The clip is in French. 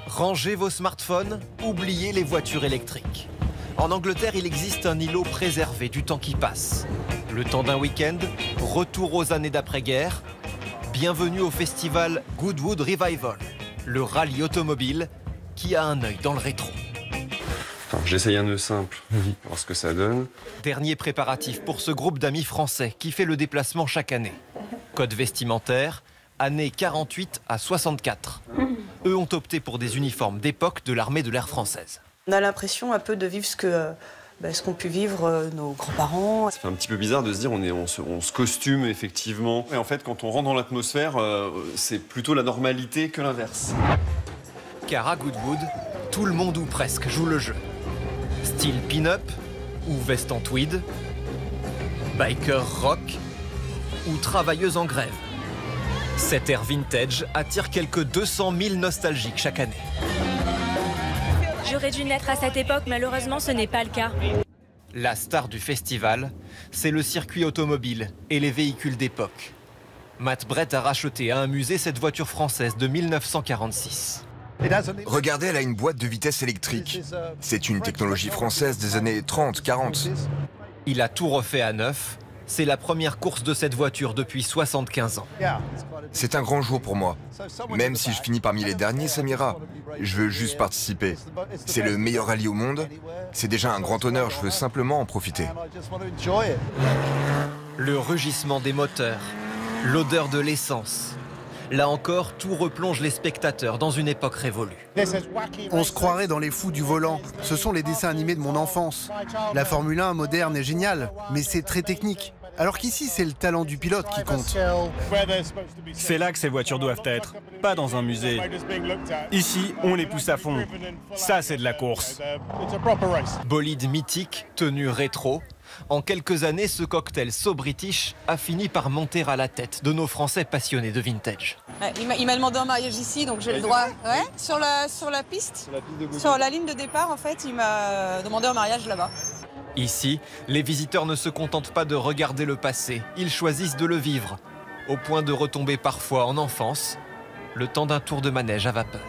Rangez vos smartphones, oubliez les voitures électriques. En Angleterre, il existe un îlot préservé du temps qui passe. Le temps d'un week-end, retour aux années d'après-guerre. Bienvenue au festival Goodwood Revival, le rallye automobile qui a un œil dans le rétro. J'essaye un nœud simple, voir ce que ça donne. Dernier préparatif pour ce groupe d'amis français qui fait le déplacement chaque année. Code vestimentaire, années 48 à 64. Eux ont opté pour des uniformes d'époque de l'armée de l'air française. On a l'impression un peu de vivre ce qu'ont pu vivre nos grands-parents. Ça fait un petit peu bizarre de se dire on se costume effectivement. Et en fait, quand on rentre dans l'atmosphère, c'est plutôt la normalité que l'inverse. Car à Goodwood, tout le monde ou presque joue le jeu. Style pin-up ou veste en tweed, biker rock ou travailleuse en grève. Cet air vintage attire quelques 200 000 nostalgiques chaque année. J'aurais dû naître à cette époque, malheureusement ce n'est pas le cas. La star du festival, c'est le circuit automobile et les véhicules d'époque. Matt Brett a racheté à un musée cette voiture française de 1946. Regardez, elle a une boîte de vitesse électrique. C'est une technologie française des années 30-40. Il a tout refait à neuf. C'est la première course de cette voiture depuis 75 ans. C'est un grand jour pour moi. Même si je finis parmi les derniers, ça m'ira. Je veux juste participer. C'est le meilleur rallye au monde. C'est déjà un grand honneur, je veux simplement en profiter. Le rugissement des moteurs, l'odeur de l'essence. Là encore, tout replonge les spectateurs dans une époque révolue. On se croirait dans les fous du volant. Ce sont les dessins animés de mon enfance. La Formule 1 moderne est géniale, mais c'est très technique. Alors qu'ici, c'est le talent du pilote qui compte. C'est là que ces voitures doivent être, pas dans un musée. Ici, on les pousse à fond. Ça, c'est de la course. Bolide mythique, tenue rétro. En quelques années, ce cocktail So British a fini par monter à la tête de nos Français passionnés de vintage. Il m'a demandé un mariage ici, donc j'ai le droit. Ouais, sur la piste, sur la ligne de départ, en fait, il m'a demandé un mariage là-bas. Ici, les visiteurs ne se contentent pas de regarder le passé, ils choisissent de le vivre, au point de retomber parfois en enfance, le temps d'un tour de manège à vapeur.